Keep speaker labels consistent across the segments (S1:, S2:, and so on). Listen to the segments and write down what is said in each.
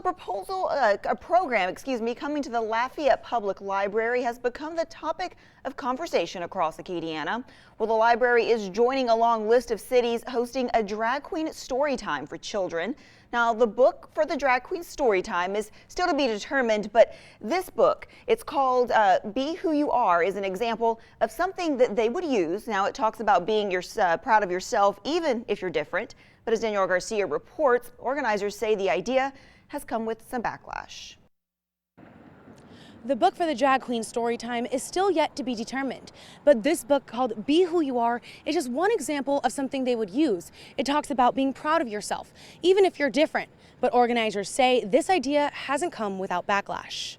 S1: Well, a program, coming to the Lafayette Public Library has become the topic of conversation across Acadiana. Well, the library is joining a long list of cities hosting a drag queen story time for children. Now, the book for the drag queen story time is still to be determined, but this book, it's called Be Who You Are, is an example of something that they would use. Now, it talks about being proud of yourself, even if you're different. But as Danielle Garcia reports, organizers say the idea has come with some backlash.
S2: The book for the drag queen story time is still yet to be determined, but this book called Be Who You Are is just one example of something they would use. It talks about being proud of yourself, even if you're different. But organizers say this idea hasn't come without backlash.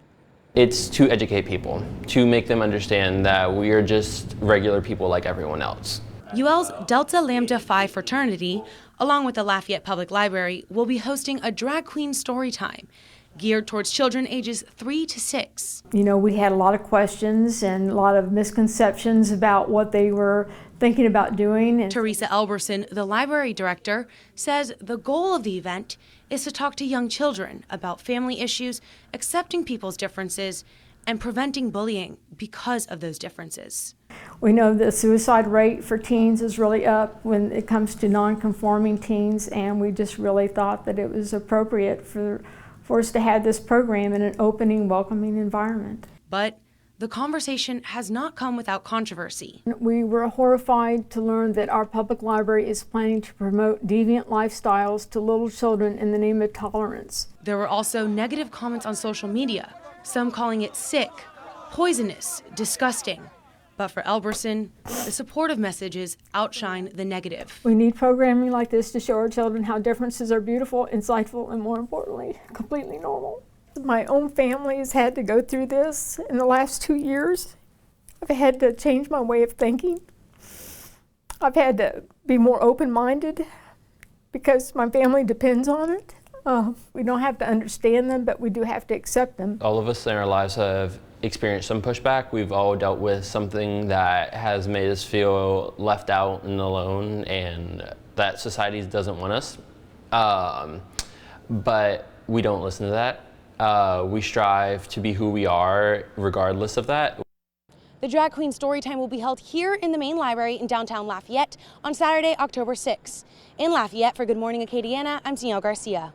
S3: It's to educate people, to make them understand that we are just regular people like everyone else.
S2: UL's Delta Lambda Phi fraternity, along with the Lafayette Public Library, will be hosting a drag queen story time geared towards children ages 3 to 6.
S4: You know, we had a lot of questions and a lot of misconceptions about what they were thinking about doing. And
S2: Teresa Elberson, the library director, says the goal of the event is to talk to young children about family issues, accepting people's differences, and preventing bullying because of those differences.
S4: We know the suicide rate for teens is really up when it comes to non-conforming teens, and we just really thought that it was appropriate for us to have this program in an opening, welcoming environment.
S2: But the conversation has not come without controversy.
S4: We were horrified to learn that our public library is planning to promote deviant lifestyles to little children in the name of tolerance.
S2: There were also negative comments on social media, some calling it sick, poisonous, disgusting. But for Elberson, the supportive messages outshine the negative.
S4: We need programming like this to show our children how differences are beautiful, insightful, and more importantly, completely normal. My own family has had to go through this in the last 2 years. I've had to change my way of thinking. I've had to be more open-minded because my family depends on it. We don't have to understand them, but we do have to accept them.
S3: All of us in our lives have experienced some pushback. We've all dealt with something that has made us feel left out and alone, and that society doesn't want us. But we don't listen to that. We strive to be who we are regardless of that.
S2: The Drag Queen Storytime will be held here in the main library in downtown Lafayette on Saturday, October 6th. In Lafayette for Good Morning Acadiana, I'm Danielle Garcia.